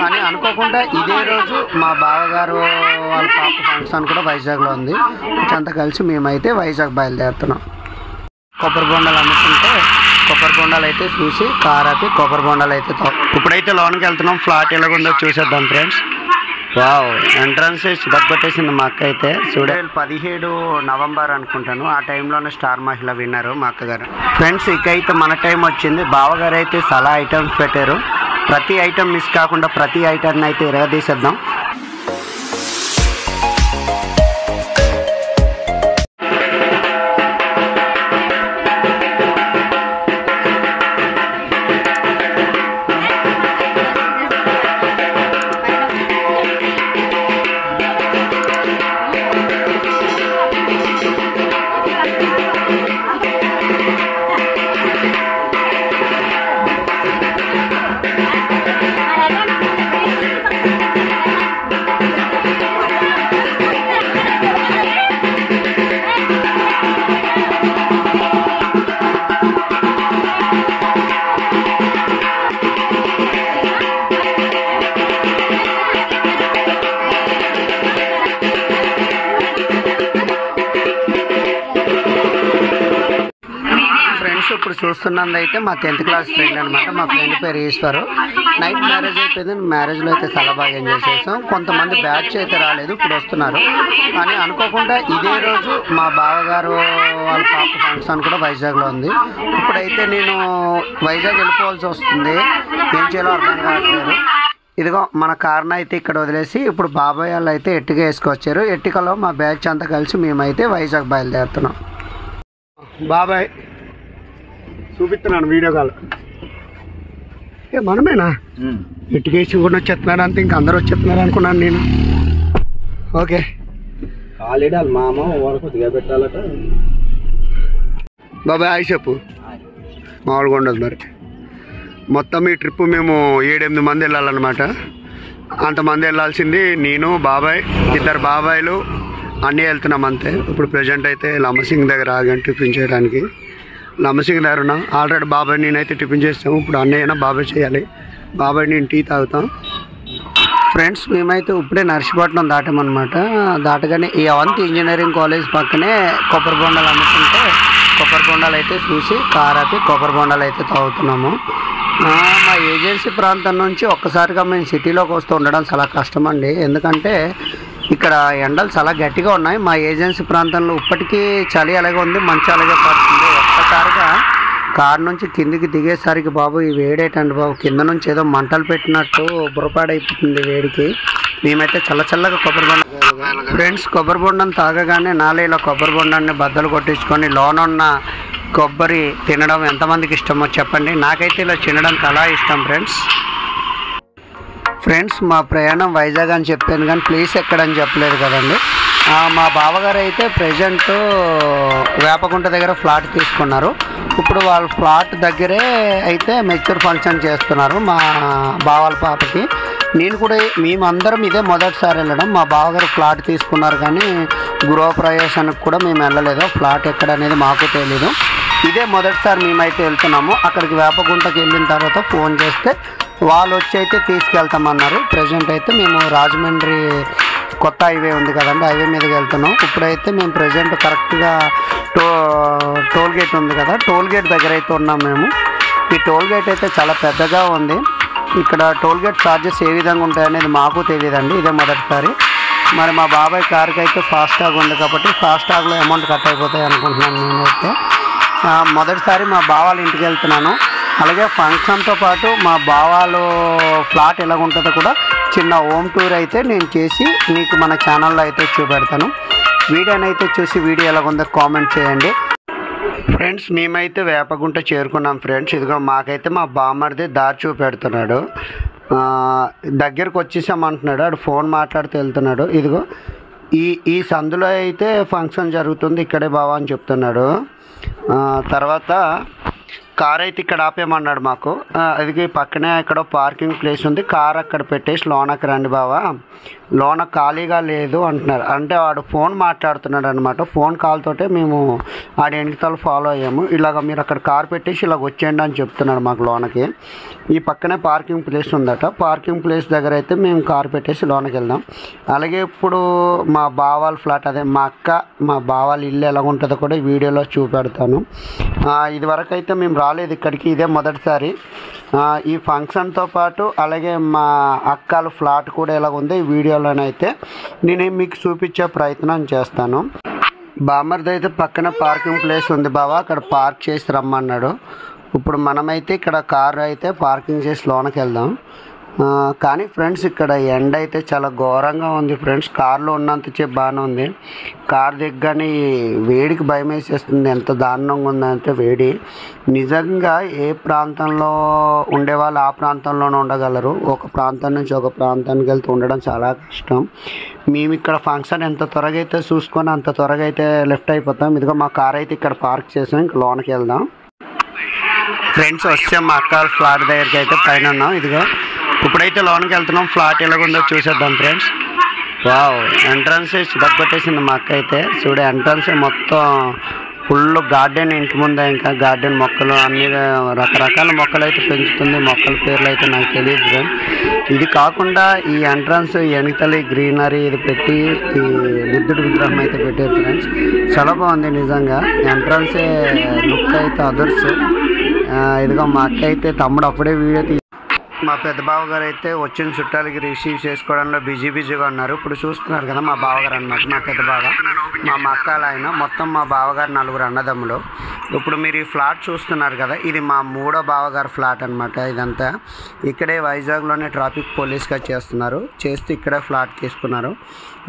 అని అనుకోకుండా ఇదే రోజు మా బావగారు వాళ్ళ పాప ఫంక్షన్ కూడా వైజాగ్లో ఉంది. అంతా కలిసి మేమైతే వైజాగ్ బయలుదేరుతున్నాం. కొబ్బరి బొండాలు అమ్ముతుంటే కొబ్బరి బొండాలు అయితే చూసి కార్ ఆపి కొబ్బరి బొండాలు అయితే ఇప్పుడైతే లోనికి వెళ్తున్నాం. ఫ్లాట్ ఎలాగుందో చూసేద్దాం ఫ్రెండ్స్. వావ్, ఎంట్రన్స్ చితగొట్టేసింది మా అక్క అయితే. 2017 నవంబర్ అనుకుంటాను, ఆ టైంలోనే స్టార్ మహిళ విన్నారు మా అక్కగారు. ఫ్రెండ్స్ ఇకైతే మన టైం వచ్చింది. బావగారు అయితే చాలా ఐటమ్స్ పెట్టారు. ప్రతి ఐటమ్ మిస్ కాకుండా ప్రతి ఐటమ్ని అయితే ఎరగదీసేద్దాం. ఇప్పుడు చూస్తున్నది అయితే మా 10th క్లాస్ ఫ్రెండ్ అనమాట. మా ఫ్రెండ్ పేరు ఈశ్వరు. నైట్ మ్యారేజ్ అయిపోయింది. మ్యారేజ్లో అయితే చాలా బాగా ఎంజాయ్ చేసాం. కొంతమంది బ్యాచ్ అయితే రాలేదు, ఇప్పుడు వస్తున్నారు. అని అనుకోకుండా ఇదే రోజు మా బావగారు వాళ్ళ పాప ఫంక్షన్ కూడా వైజాగ్లో ఉంది. ఇప్పుడైతే నేను వైజాగ్ వెళ్ళిపోవాల్సి వస్తుంది. ఏం చేయాలో అర్థం కావట్లేదు. ఇదిగో మన కార్ని అయితే ఇక్కడ వదిలేసి ఇప్పుడు బాబాయ్ వాళ్ళు అయితే ఎట్టిక వేసుకొచ్చారు. ఎట్టికలో మా బ్యాచ్ అంతా కలిసి మేమైతే వైజాగ్ బయలుదేరుతున్నాం. బాబాయ్ చూపిస్తున్నాను వీడియో కాల్. మనమేనా ఎట్టుకేసి కూడా వచ్చేస్తున్నారు అంతే, ఇంకా అందరూ వచ్చేస్తున్నారు అనుకున్నాను నేను. ఓకే, కాలేడాలి మామ వరకు దిగబెట్టాలట. బాబాయ్ హాయ్ చెప్పు. మామూలుగా ఉండదు మరి. మొత్తం ఈ ట్రిప్ మేము 7-8 మంది వెళ్ళాలన్నమాట. అంతమంది వెళ్ళాల్సింది నేను, బాబాయ్, 2 బాబాయ్లు అన్నీ వెళ్తున్నాం అంతే. ఇప్పుడు ప్రజెంట్ అయితే లంబసింగ్ దగ్గర ఆగాను టిఫిన్ చేయడానికి. లంబసింగ్ దగ్గర ఉన్నా. ఆల్రెడీ బాబాయ్ నేనైతే టిఫిన్ చేస్తాము. ఇప్పుడు అన్నయ్యనా బాబాయ్ చేయాలి. బాబాయ్ నేను టీ తాగుతాం. ఫ్రెండ్స్ మేమైతే ఇప్పుడే నర్సీపట్నం దాటామన్నమాట. దాటగానే ఈ అవంతి ఇంజనీరింగ్ కాలేజ్ పక్కనే కొబ్బరి బొండాలు అమ్ముతుంటే కొబ్బరి బొండాలు అయితే చూసి కార్ ఆపి కొబ్బరి బొండాలు అయితే తాగుతున్నాము. మా ఏజెన్సీ ప్రాంతం నుంచి ఒక్కసారిగా మేము సిటీలోకి వస్తూ ఉండడం చాలా కష్టం అండి. ఎందుకంటే ఇక్కడ ఎండలు చాలా గట్టిగా ఉన్నాయి. మా ఏజెన్సీ ప్రాంతంలో ఇప్పటికీ చలి అలాగే ఉంది, మంచి అలాగే పడుతుంది. ఒక్కసారిగా కారు నుంచి కిందికి దిగేసరికి బాబు ఈ వేడేటండి బాబు, కింద నుంచి ఏదో మంటలు పెట్టినట్టు బుర్రపాడైపోతుంది వేడికి. మేమైతే చల్లగా కొబ్బరి బొండ ఫ్రెండ్స్ కొబ్బరి బొండను తాగగానే నాలేలో కొబ్బరి బొండాన్ని బద్దలు కొట్టించుకొని లోనున్న కొబ్బరి తినడం ఎంతమందికి ఇష్టమో చెప్పండి. నాకైతే ఇలా తినడం చాలా ఇష్టం ఫ్రెండ్స్ మా ప్రయాణం వైజాగ్ అని చెప్పాను కానీ ప్లేస్ ఎక్కడని చెప్పలేదు కదండి. మా బావగారు అయితే ప్రజెంట్ వేపకుంట దగ్గర ఫ్లాట్ తీసుకున్నారు. ఇప్పుడు వాళ్ళ ఫ్లాట్ దగ్గరే అయితే మెచ్యూర్ ఫంక్షన్ చేస్తున్నారు మా బావాల పాపకి. నేను కూడా మేమందరం ఇదే మొదటిసారి వెళ్ళడం. మా బావగారు ఫ్లాట్ తీసుకున్నారు కానీ గృహప్రవేశానికి కూడా మేము వెళ్ళలేదు. ఫ్లాట్ ఎక్కడ అనేది మాకు తెలీదు. ఇదే మొదటిసారి మేమైతే వెళ్తున్నాము. అక్కడికి వేపకుంటకి వెళ్ళిన తర్వాత ఫోన్ చేస్తే వాళ్ళు వచ్చి అయితే తీసుకెళ్తామన్నారు. ప్రజెంట్ అయితే మేము రాజమండ్రి కొత్త హైవే ఉంది కదండి, హైవే మీదకి వెళ్తున్నాం. ఇప్పుడైతే మేము ప్రజెంట్ కరెక్ట్గా టోల్ గేట్ ఉంది కదా, టోల్ గేట్ దగ్గర అయితే ఉన్నాం మేము. ఈ టోల్ గేట్ అయితే చాలా పెద్దగా ఉంది. ఇక్కడ టోల్ గేట్ ఛార్జెస్ ఏ విధంగా ఉంటాయనేది మాకు తెలియదండి, ఇదే మొదటిసారి. మరి మా బాబాయ్ కార్కి అయితే ఫాస్టాగ్ ఉంది కాబట్టి ఫాస్టాగ్లో అమౌంట్ కట్ అయిపోతాయి అనుకుంటున్నాను నేనైతే. మొదటిసారి మా బావాళ్ళ ఇంటికి వెళ్తున్నాను. అలాగే ఫంక్షన్తో పాటు మా బావాలు ఫ్లాట్ ఎలాగుంటుందో కూడా చిన్న హోమ్ టూర్ అయితే నేను చేసి మీకు మన ఛానల్లో అయితే చూపెడతాను. వీడియోనైతే చూసి వీడియో ఎలాగుందో కామెంట్ చేయండి. ఫ్రెండ్స్ మేమైతే వేపగుంట చేరుకున్నాం ఫ్రెండ్స్. ఇదిగో మాకైతే మా బామ్మర్ది దారి చూపెడుతున్నాడు. దగ్గరకు వచ్చేసామంటున్నాడు. ఆడు ఫోన్ మాట్లాడుతూ వెళ్తున్నాడు. ఇదిగో ఈ సందులో అయితే ఫంక్షన్ జరుగుతుంది, ఇక్కడే బావా అని చెప్తున్నాడు. తర్వాత కార్ అయితే ఇక్కడ ఆపేయమన్నాడు మాకు. అది పక్కనే ఇక్కడ పార్కింగ్ ప్లేస్ ఉంది, కార్ అక్కడ పెట్టేసి లోనకి రండి బావా, లోన ఖాళీగా లేదు అంటున్నారు. అంటే వాడు ఫోన్ మాట్లాడుతున్నాడు అనమాట. ఫోన్ కాల్ తోటే మేము ఆడి వెనకాల ఫాలో అయ్యాము. ఇలాగ మీరు అక్కడ కార్ పెట్టేసి ఇలాగ వచ్చేయండి అని చెప్తున్నాడు మాకు లోనకి. ఈ పక్కనే పార్కింగ్ ప్లేస్ ఉందట. పార్కింగ్ ప్లేస్ దగ్గర అయితే మేము కార్ పెట్టేసి లోనకి వెళ్దాం. అలాగే ఇప్పుడు మా బావాల ఫ్లాట్, అదే మా అక్క మా బావాల ఇల్లు ఎలా ఉంటుందో కూడా ఈ వీడియోలో చూపెడతాను. ఇదివరకు అయితే మేము రాలేదు ఇక్కడికి, ఇదే మొదటిసారి. ఈ ఫంక్షన్తో పాటు అలాగే మా అక్కల ఫ్లాట్ కూడా ఎలాగ ఉంది ఈ వీడియోలోనైతే నేను మీకు చూపించే ప్రయత్నం చేస్తాను. బామర్ది అయితే పక్కన పార్కింగ్ ప్లేస్ ఉంది బావా, అక్కడ పార్క్ చేసి రమ్మన్నాడు. ఇప్పుడు మనమైతే ఇక్కడ కారు అయితే పార్కింగ్ చేసి లోనకి వెళ్దాం. కానీ ఫ్రెండ్స్ ఇక్కడ ఎండ అయితే చాలా ఘోరంగా ఉంది ఫ్రెండ్స్. కార్లో ఉన్నంతసేపు బాగానే ఉంది, కార్ దిగ్గానే వేడికి భయం వేసేస్తుంది. ఎంత దారుణంగా ఉందంటే వేడి. నిజంగా ఏ ప్రాంతంలో ఉండేవాళ్ళు ఆ ప్రాంతంలోనే ఉండగలరు. ఒక ప్రాంతం నుంచి ఒక ప్రాంతానికి వెళ్తూ ఉండడం చాలా కష్టం. మేము ఇక్కడ ఫంక్షన్ ఎంత త్వరగా అయితే చూసుకొని అంత త్వరగా అయితే లెఫ్ట్ అయిపోతాం. ఇదిగో మా కార్ అయితే ఇక్కడ పార్క్ చేసాం, ఇంక లోనకి వెళ్దాం. ఫ్రెండ్స్ వస్తే మా అక్క ఫ్లాట్ దగ్గరికి అయితే పైన ఉన్నాం. ఇదిగో ఇప్పుడైతే లోనికి వెళ్తున్నాం. ఫ్లాట్ ఎలాగుందో చూసేద్దాం ఫ్రెండ్స్. వావ్, ఎంట్రన్స్ చితగొట్టేసింది మా అక్క అయితే. చూడే ఎంట్రన్స్ మొత్తం ఫుల్ గార్డెన్, ఇంటి ముందే ఇంకా గార్డెన్ మొక్కలు అన్ని రకరకాల మొక్కలు అయితే పెంచుతుంది. మొక్కల పేర్లు అయితే నాకు తెలియదు ఫ్రెండ్స్. ఇది కాకుండా ఈ ఎంట్రన్స్ వెనకలి గ్రీనరీ ఇది పెట్టి ఈ బుద్ధుడి విగ్రహం అయితే పెట్టారు ఫ్రెండ్స్. చాలా బాగుంది నిజంగా. ఎంట్రన్సే లుక్ అయితే అదర్స్. ఇదిగో మా అక్క అయితే తమ్ముడు అప్పుడే వీడియో మా పెద్ద బావగారు అయితే వచ్చిన చుట్టాలకి రిసీవ్ చేసుకోవడంలో బిజీగా ఉన్నారు. ఇప్పుడు చూస్తున్నారు కదా మా బావగారు అన్నమాట, మా పెద్ద బావ, మా అక్కలు ఆయన, మొత్తం మా బావగారు 4 అన్నదమ్ములు. ఇప్పుడు మీరు ఈ ఫ్లాట్ చూస్తున్నారు కదా, ఇది మా 3వ బావగారు ఫ్లాట్ అనమాట. ఇదంతా ఇక్కడే వైజాగ్లోనే ట్రాఫిక్ పోలీస్గా చేస్తున్నారు. చేస్తూ ఇక్కడే ఫ్లాట్ తీసుకున్నారు.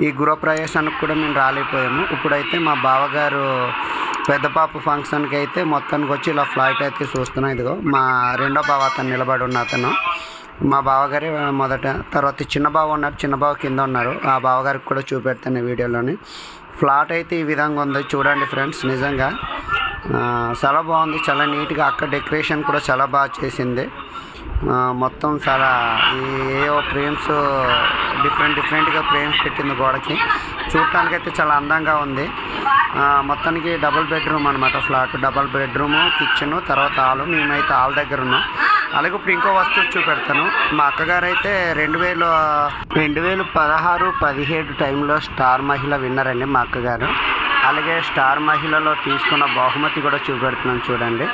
ఈ గృహప్రవేశానికి కూడా మేము రాలేకపోయాము. ఇప్పుడైతే మా బావగారు పెద్ద పాప ఫంక్షన్కి అయితే మొత్తానికి వచ్చి ఇలా ఫ్లాట్ అయితే చూస్తున్నాం. ఇదిగో మా 2వ బావ అతను నిలబడి ఉన్న అతను మా బావగారే మొదట. తర్వాత చిన్న బావ ఉన్నారు, చిన్న బావ కింద ఉన్నారు. ఆ బావగారికి కూడా చూపెడతాను ఈ వీడియోలోని. ఫ్లాట్ అయితే ఈ విధంగా ఉంది చూడండి ఫ్రెండ్స్. నిజంగా చాలా బాగుంది, చాలా నీట్గా. అక్కడ డెకరేషన్ కూడా చాలా బాగా చేసింది. మొత్తం చాలా ఏవో ఫ్రేమ్స్ డిఫరెంట్గా ఫ్రేమ్స్ పెట్టింది గోడకి. చూడటానికైతే చాలా అందంగా ఉంది. మొత్తానికి డబుల్ బెడ్రూమ్ అనమాట ఫ్లాట్. డబుల్ బెడ్రూము, కిచెను, తర్వాత హాలు. మేమైతే హాల్ దగ్గర ఉన్నాం. అలాగే ఇప్పుడు ఇంకో వస్తువు చూపెడతాను. మా అక్కగారు అయితే 2016-17 టైంలో స్టార్ మహిళ విన్నర్ అండి మా అక్కగారు. అలాగే స్టార్ మహిళలో తీసుకున్న బహుమతి కూడా చూపెడుతున్నాను చూడండి.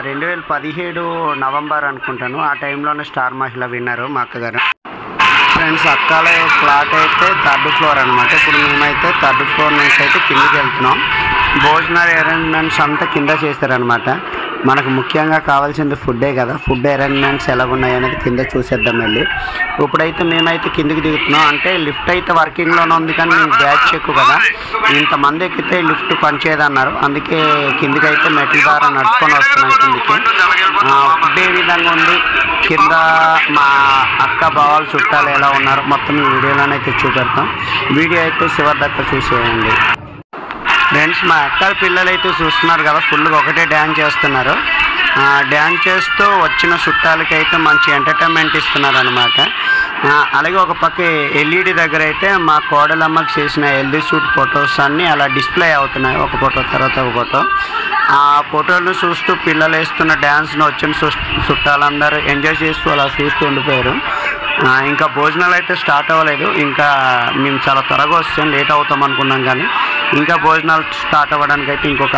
2017 నవంబర్ అనుకుంటాను, ఆ టైంలోనే స్టార్ మహిళ విన్నరు మా అక్కగారు. ఫ్రెండ్స్ అక్కల ఫ్లాట్ అయితే 3rd ఫ్లోర్ అనమాట. ఇప్పుడు మేమైతే 3rd ఫ్లోర్ నుంచి అయితే కిందకి వెళ్తున్నాం. భోజనాల అరేంజ్మెంట్స్ అంతా కింద చేస్తారనమాట. మనకు ముఖ్యంగా కావాల్సింది ఫుడ్డే కదా. ఫుడ్ అరేంజ్మెంట్స్ ఎలాగున్నాయి అనేది కింద చూసేద్దాం వెళ్ళి. ఇప్పుడైతే మేమైతే కిందికి దిగుతున్నాం. అంటే లిఫ్ట్ అయితే వర్కింగ్లోనే ఉంది, కానీ మేము బ్యాచ్ ఎక్కువ కదా, ఇంతమంది ఎక్కితే లిఫ్ట్ పనిచేయదన్నారు. అందుకే కిందికి అయితే మెట్ల ద్వారా నడుచుకొని వస్తున్నాం కిందికి. ఫుడ్ ఏ విధంగా ఉంది, కింద మా అక్క బావాలు చుట్టాలు ఎలా ఉన్నారు మొత్తం ఈ వీడియోలోనైతే చూపెడతాం. వీడియో అయితే చివరి దాకా చూసేయండి ఫ్రెండ్స్. మా అక్క పిల్లలు అయితే చూస్తున్నారు కదా, ఫుల్గా ఒకటే డ్యాన్స్ చేస్తున్నారు. డ్యాన్స్ చేస్తూ వచ్చిన చుట్టాలకి అయితే మంచి ఎంటర్టైన్మెంట్ ఇస్తున్నారు అనమాట. అలాగే ఒక పక్క ఎల్ఈడి దగ్గర అయితే మా కోడలమ్మకి చేసిన హెల్దీ షూట్ ఫొటోస్ అన్నీ అలా డిస్ప్లే అవుతున్నాయి, ఒక ఫోటో తర్వాత ఒక ఫోటో. ఆ ఫోటోలను చూస్తూ పిల్లలు వేస్తున్న డ్యాన్స్ను వచ్చిన చుట్టాలందరూ ఎంజాయ్ చేస్తూ అలా చూస్తూ ఉండిపోయారు. ఇంకా భోజనాలు అయితే స్టార్ట్ అవ్వలేదు. ఇంకా మేము చాలా త్వరగా వస్తాం, లేట్ అవుతాం అనుకున్నాం, కానీ ఇంకా భోజనాలు స్టార్ట్ అవ్వడానికి అయితే ఇంకొక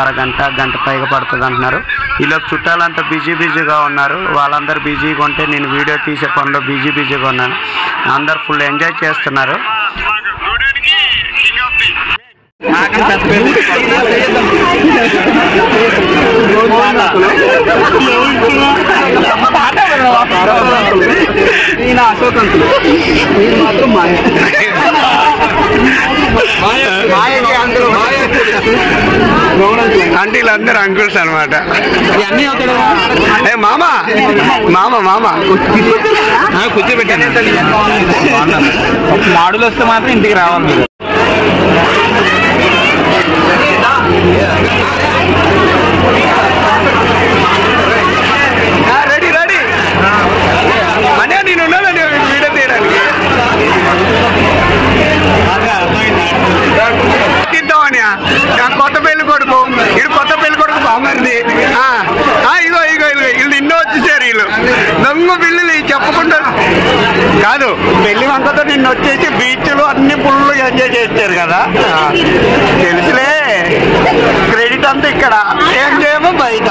గంట పైగా పడుతుంది అంటున్నారు. ఇలా చుట్టాలంతా బిజీగా ఉన్నారు. వాళ్ళందరూ బిజీగా ఉంటే నేను వీడియో తీసే పనిలో బిజీగా ఉన్నాను. అందరు ఫుల్ ఎంజాయ్ చేస్తున్నారు. అంటే వీళ్ళందరూ అంకుల్స్ అనమాట. మామ కూర్చోబెట్టాను. మాడులు వస్తే మాత్రం ఇంటికి రావాలి మీరు. రెడీ రెడీ అనే నేను ఉన్నాను వీడియో తీయడానికి తీద్దామని కొత్త పెళ్లి కొడుకు ఇడు కొత్త పెళ్లి కొడుకు బామ్మది ఇగో ఇగో ఇగో వీళ్ళు నిన్నో వచ్చేసారు వీళ్ళు దొంగ పిల్లలు చెప్పకుండా కాదు పెళ్లి వంకతో నిన్న వచ్చేసి బీచ్లు అన్ని ఫుల్ ఎంజాయ్ చేస్తారు కదా తెలుసులే క్రెడిట్ అంతా ఇక్కడ ఏం చేయమో బయట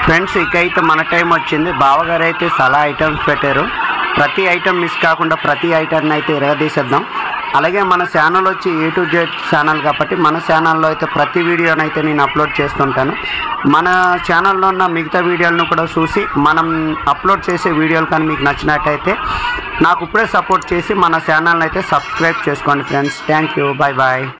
ఫ్రెండ్స్ ఇకైతే మన టైం వచ్చింది. బావగారు అయితే చాలా ఐటమ్స్ పెట్టారు. ప్రతి ఐటెం మిస్ కాకుండా ప్రతి ఐటమ్ని అయితే ఎరగదీసేద్దాం. అలాగే మన ఛానల్ వచ్చి A to Z ఛానల్ కాబట్టి మన ఛానల్లో అయితే ప్రతి వీడియోని అయితే నేను అప్లోడ్ చేస్తుంటాను. మన ఛానల్లో ఉన్న మిగతా వీడియోలను కూడా చూసి మనం అప్లోడ్ చేసే వీడియోలు కానీ మీకు నచ్చినట్టయితే నాకు ఇప్పుడే సపోర్ట్ చేసి మన ఛానల్ని అయితే సబ్స్క్రైబ్ చేసుకోండి friends. Thank you. Bye bye.